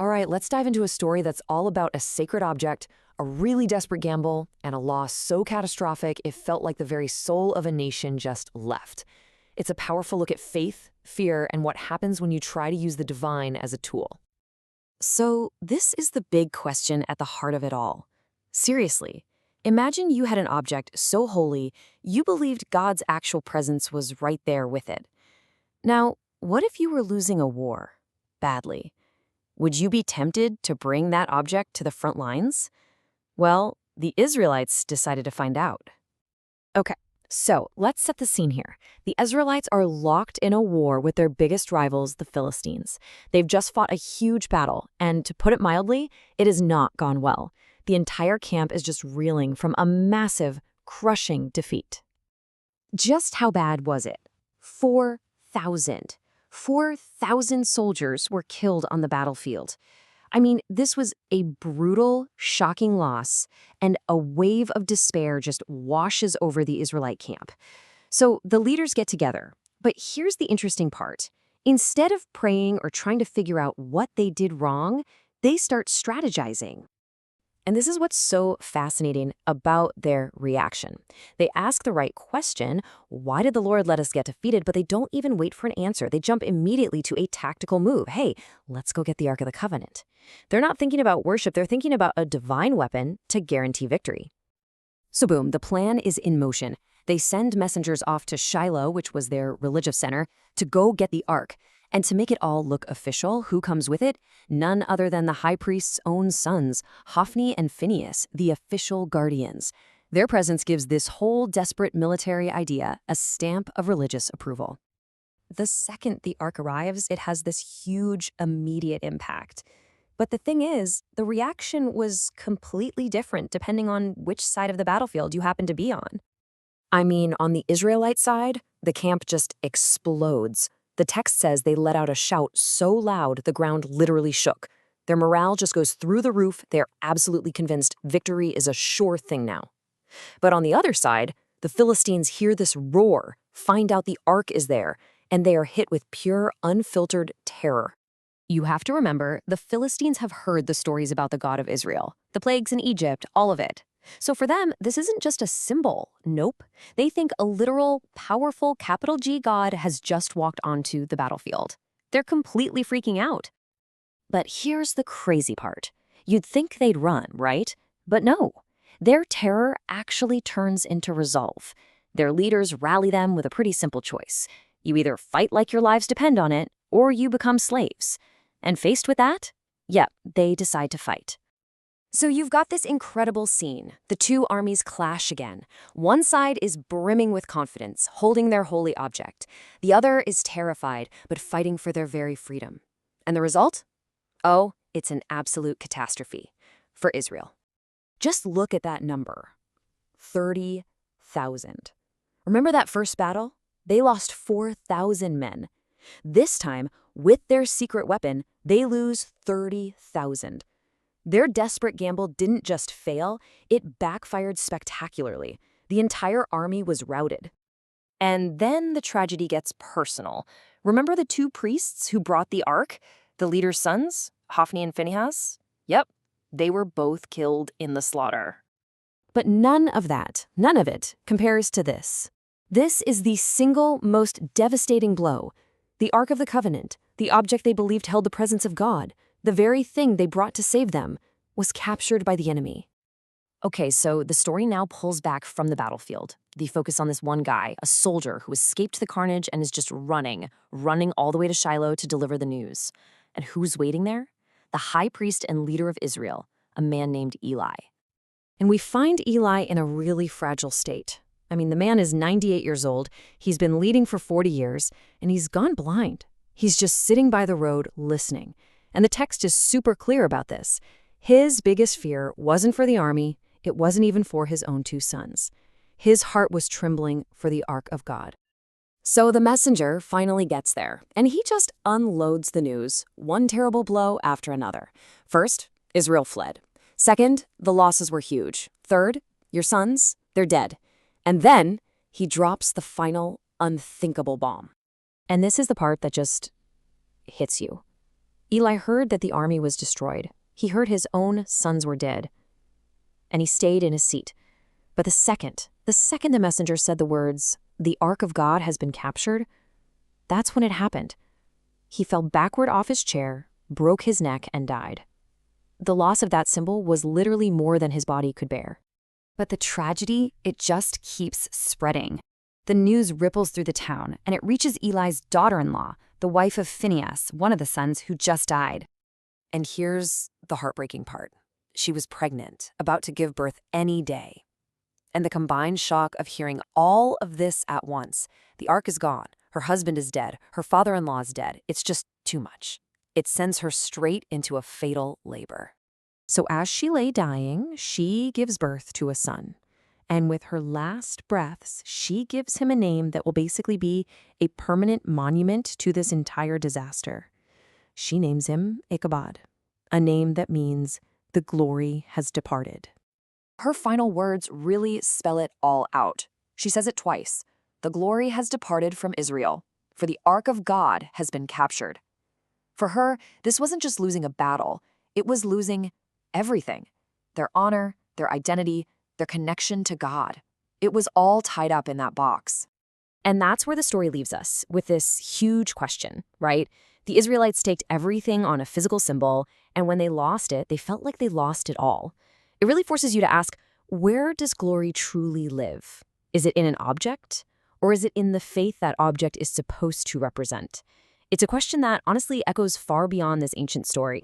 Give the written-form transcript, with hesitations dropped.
All right, let's dive into a story that's all about a sacred object, a really desperate gamble, and a loss so catastrophic it felt like the very soul of a nation just left. It's a powerful look at faith, fear, and what happens when you try to use the divine as a tool. So, this is the big question at the heart of it all. Seriously, imagine you had an object so holy you believed God's actual presence was right there with it. Now, what if you were losing a war? Badly. Would you be tempted to bring that object to the front lines? Well, the Israelites decided to find out. Okay, so let's set the scene here. The Israelites are locked in a war with their biggest rivals, the Philistines. They've just fought a huge battle, and to put it mildly, it has not gone well. The entire camp is just reeling from a massive, crushing defeat. Just how bad was it? 4,000. 4,000 soldiers were killed on the battlefield. I mean, this was a brutal, shocking loss, and a wave of despair just washes over the Israelite camp. So the leaders get together. But here's the interesting part. Instead of praying or trying to figure out what they did wrong, they start strategizing. And this is what's so fascinating about their reaction. They ask the right question, why did the Lord let us get defeated? But they don't even wait for an answer. They jump immediately to a tactical move. Hey, let's go get the Ark of the Covenant. They're not thinking about worship. They're thinking about a divine weapon to guarantee victory. So boom, the plan is in motion. They send messengers off to Shiloh, which was their religious center, to go get the Ark. And to make it all look official, who comes with it? None other than the high priest's own sons, Hophni and Phinehas, the official guardians. Their presence gives this whole desperate military idea a stamp of religious approval. The second the Ark arrives, it has this huge, immediate impact. But the thing is, the reaction was completely different depending on which side of the battlefield you happen to be on. I mean, on the Israelite side, the camp just explodes. The text says they let out a shout so loud the ground literally shook. Their morale just goes through the roof. They're absolutely convinced victory is a sure thing now. But on the other side, the Philistines hear this roar, find out the Ark is there, and they are hit with pure, unfiltered terror. You have to remember, the Philistines have heard the stories about the God of Israel, the plagues in Egypt, all of it. So for them, this isn't just a symbol. Nope. They think a literal, powerful, capital G God has just walked onto the battlefield. They're completely freaking out. But here's the crazy part. You'd think they'd run, right? But no. Their terror actually turns into resolve. Their leaders rally them with a pretty simple choice. You either fight like your lives depend on it, or you become slaves. And faced with that, they decide to fight. So you've got this incredible scene. The two armies clash again. One side is brimming with confidence, holding their holy object. The other is terrified, but fighting for their very freedom. And the result? Oh, it's an absolute catastrophe for Israel. Just look at that number. 30,000. Remember that first battle? They lost 4,000 men. This time, with their secret weapon, they lose 30,000. Their desperate gamble didn't just fail, it backfired spectacularly. The entire army was routed. And then the tragedy gets personal. Remember the two priests who brought the Ark? The leader's sons, Hophni and Phinehas? Yep, they were both killed in the slaughter. But none of it, compares to this. This is the single most devastating blow. The Ark of the Covenant, the object they believed held the presence of God, the very thing they brought to save them, was captured by the enemy. Okay, so the story now pulls back from the battlefield. The focus on this one guy, a soldier who escaped the carnage and is just running all the way to Shiloh to deliver the news. And who's waiting there? The high priest and leader of Israel, a man named Eli. And we find Eli in a really fragile state. I mean, the man is 98 years old, he's been leading for 40 years, and he's gone blind. He's just sitting by the road listening. And the text is super clear about this. His biggest fear wasn't for the army, it wasn't even for his own two sons. His heart was trembling for the Ark of God. So the messenger finally gets there, and he just unloads the news, one terrible blow after another. First, Israel fled. Second, the losses were huge. Third, your sons, they're dead. And then he drops the final, unthinkable bomb. And this is the part that just hits you. Eli heard that the army was destroyed. He heard his own sons were dead. And he stayed in his seat. But the second the messenger said the words, "The ark of God has been captured," that's when it happened. He fell backward off his chair, broke his neck, and died. The loss of that symbol was literally more than his body could bear. But the tragedy, it just keeps spreading. The news ripples through the town, and it reaches Eli's daughter-in-law, the wife of Phinehas, one of the sons who just died. And here's the heartbreaking part. She was pregnant, about to give birth any day. And the combined shock of hearing all of this at once. The ark is gone, her husband is dead, her father-in-law is dead. It's just too much. It sends her straight into a fatal labor. So as she lay dying, she gives birth to a son. And with her last breaths, she gives him a name that will basically be a permanent monument to this entire disaster. She names him Ichabod, a name that means the glory has departed. Her final words really spell it all out. She says it twice. The glory has departed from Israel, for the ark of God has been captured. For her, this wasn't just losing a battle, it was losing everything. Their honor, their identity, their connection to God. It was all tied up in that box. And that's where the story leaves us, with this huge question, right? The Israelites staked everything on a physical symbol, and when they lost it, they felt like they lost it all. It really forces you to ask, where does glory truly live? Is it in an object? Or is it in the faith that object is supposed to represent? It's a question that honestly echoes far beyond this ancient story.